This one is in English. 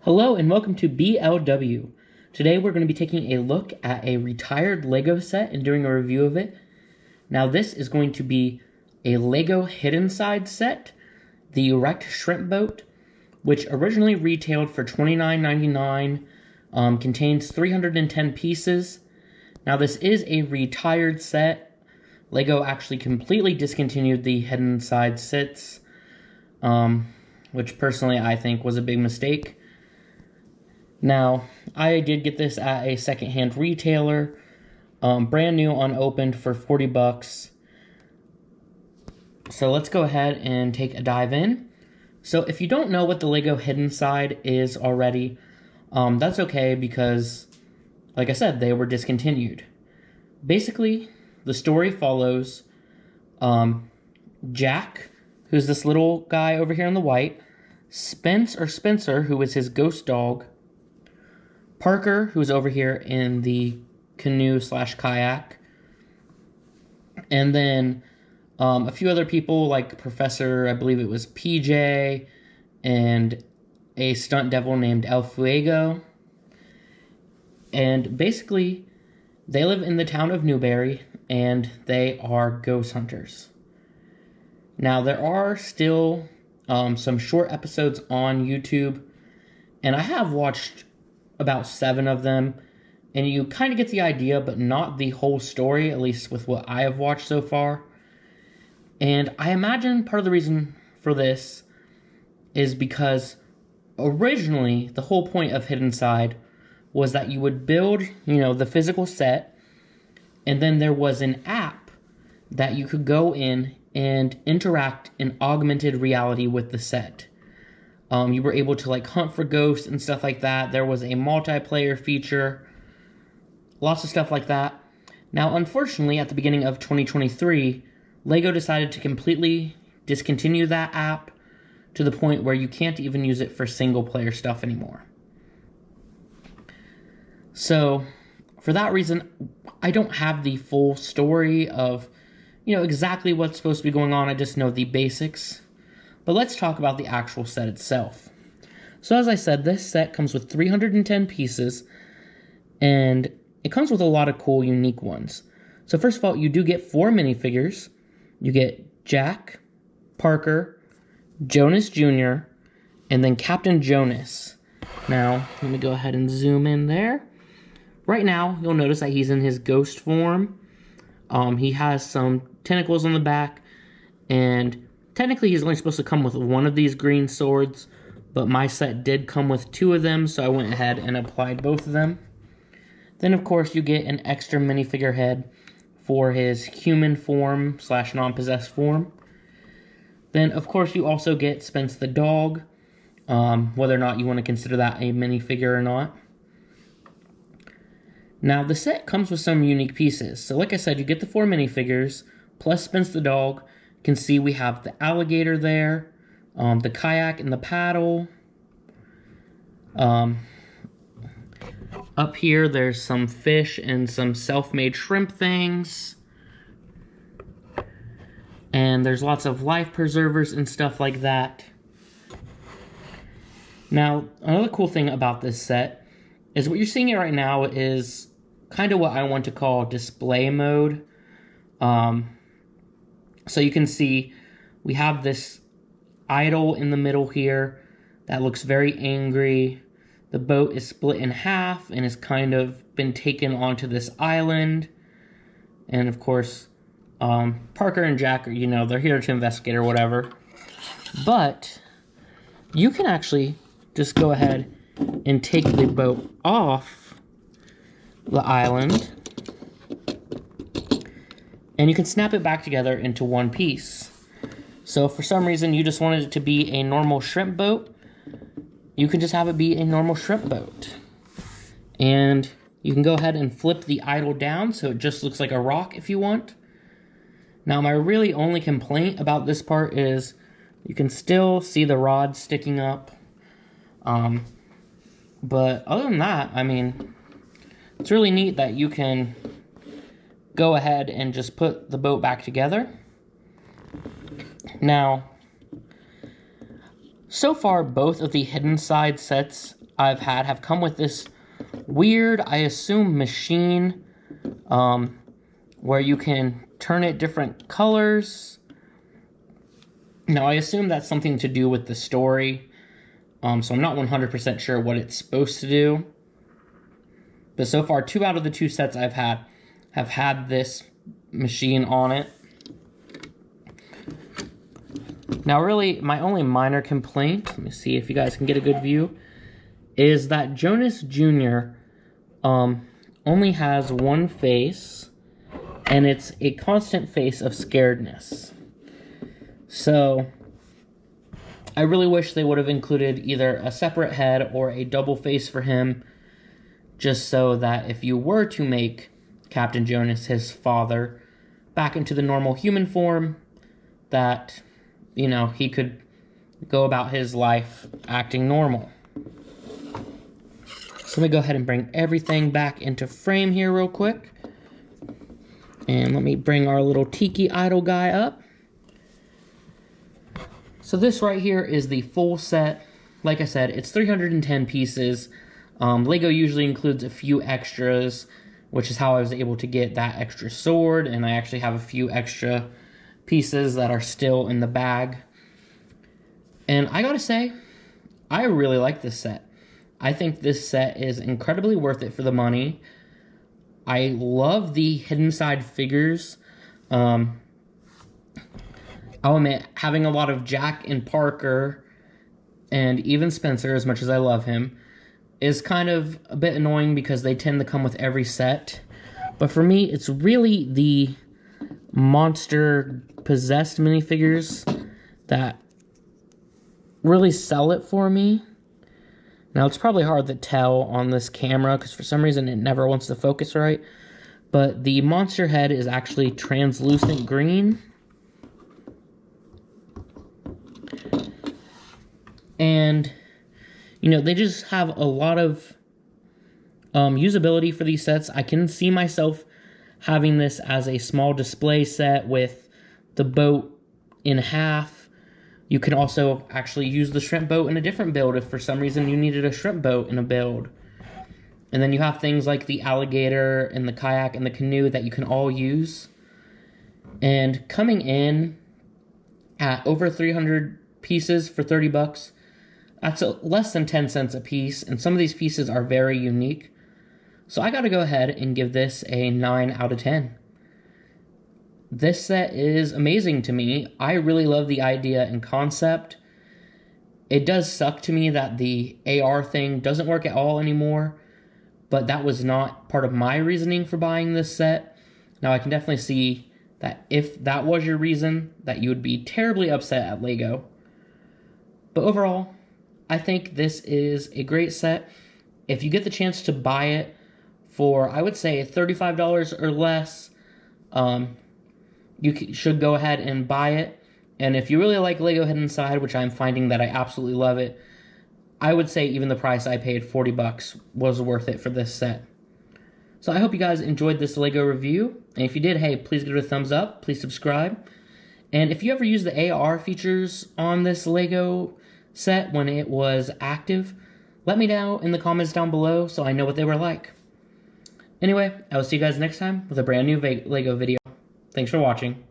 Hello and welcome to BLW. Today we're going to be taking a look at a retired LEGO set and doing a review of it. Now this is going to be a LEGO Hidden Side set, the Wrecked Shrimp Boat, which originally retailed for $29.99, contains 310 pieces. Now this is a retired set. LEGO actually completely discontinued the Hidden Side sets, which personally I think was a big mistake. Now, I did get this at a secondhand retailer, brand new, unopened, for 40 bucks. So let's go ahead and take a dive in. So if you don't know what the LEGO Hidden Side is already, that's okay because, like I said, they were discontinued. Basically, the story follows Jack, who's this little guy over here in the white, Spencer, who is his ghost dog, Parker, who's over here in the canoe/kayak, and then a few other people like Professor, I believe it was PJ, and a stunt devil named El Fuego. And basically, they live in the town of Newberry, and they are ghost hunters. Now, there are still some short episodes on YouTube, and I have watched about 7 of them, and you kind of get the idea, but not the whole story, at least with what I have watched so far. And I imagine part of the reason for this is because originally the whole point of Hidden Side was that you would build, the physical set, and then there was an app that you could go in and interact in augmented reality with the set. You were able to hunt for ghosts and stuff like that. There was a multiplayer feature, lots of stuff like that. Now, unfortunately, at the beginning of 2023, LEGO decided to completely discontinue that app to the point where you can't even use it for single-player stuff anymore. So, for that reason, I don't have the full story of, exactly what's supposed to be going on. I just know the basics. But let's talk about the actual set itself. So as I said, this set comes with 310 pieces, and it comes with a lot of cool, unique ones. So first of all, you do get 4 minifigures. You get Jack, Parker, Jonas Jr., and then Captain Jonas. Now, let me go ahead and zoom in there. Right now, you'll notice that he's in his ghost form. He has some tentacles on the back, and technically, he's only supposed to come with one of these green swords, but my set did come with 2 of them, so I went ahead and applied both of them. Then, of course, you get an extra minifigure head for his human form / non-possessed form. Then, of course, you also get Spence the dog, whether or not you want to consider that a minifigure or not. Now, the set comes with some unique pieces. So, like I said, you get the 4 minifigures, plus Spence the dog. You can see we have the alligator there, the kayak and the paddle. Up here, there's some fish and some self-made shrimp things. And there's lots of life preservers and stuff like that. Now, another cool thing about this set is what you're seeing here right now is kind of what I want to call display mode. So you can see we have this idol in the middle here that looks very angry. The boat is split in half and has kind of been taken onto this island. And of course, Parker and Jack are, they're here to investigate or whatever. But you can actually just go ahead and take the boat off the island, and you can snap it back together into one piece. So if for some reason you just wanted it to be a normal shrimp boat, you can just have it be a normal shrimp boat. And you can go ahead and flip the idol down so it just looks like a rock if you want. Now, my really only complaint about this part is you can still see the rod sticking up. But other than that, it's really neat that you can go ahead and just put the boat back together. Now, So far, both of the Hidden Side sets I've had have come with this weird, I assume, machine where you can turn it different colors. Now, I assume that's something to do with the story, so I'm not 100% sure what it's supposed to do. But so far, 2 out of the 2 sets I've had have had this machine on it. Now, really, my only minor complaint, let me see if you guys can get a good view, is that Jonas Jr. Only has one face, and it's a constant face of scaredness. So, I really wish they would have included either a separate head or a double face for him, just so that if you were to make Captain Jonas his father back into the normal human form, that, you know, he could go about his life acting normal. So let me go ahead and bring everything back into frame here real quick. And let me bring our little Tiki Idol guy up. So this right here is the full set. Like I said, it's 310 pieces. Lego usually includes a few extras, which is how I was able to get that extra sword, and I actually have a few extra pieces that are still in the bag. And I gotta say, I really like this set. I think this set is incredibly worth it for the money. I love the hidden side figures. I'll admit, having a lot of Jack and Parker, and even Spencer, as much as I love him, is kind of a bit annoying because they tend to come with every set. But for me, it's really the monster possessed minifigures that really sell it for me. Now, it's probably hard to tell on this camera because for some reason it never wants to focus right. But the monster head is actually translucent green. And, you know, they just have a lot of usability for these sets. I can see myself having this as a small display set with the boat in half. You can also actually use the shrimp boat in a different build if for some reason you needed a shrimp boat in a build. And then you have things like the alligator and the kayak and the canoe that you can all use. And coming in at over 300 pieces for 30 bucks, that's less than 10 cents a piece, and some of these pieces are very unique. So I gotta go ahead and give this a 9 out of 10. This set is amazing to me. I really love the idea and concept. It does suck to me that the AR thing doesn't work at all anymore, but that was not part of my reasoning for buying this set. Now I can definitely see that if that was your reason, that you would be terribly upset at Lego. But overall, I think this is a great set. If you get the chance to buy it for, I would say, $35 or less, you should go ahead and buy it. And if you really like Lego Hidden Side, which I'm finding that I absolutely love it, I would say even the price I paid, 40 bucks, was worth it for this set. So I hope you guys enjoyed this Lego review. And if you did, hey, please give it a thumbs up. Please subscribe. And if you ever use the AR features on this Lego set when it was active, let me know in the comments down below so I know what they were like. Anyway, I will see you guys next time with a brand new Lego video. Thanks for watching.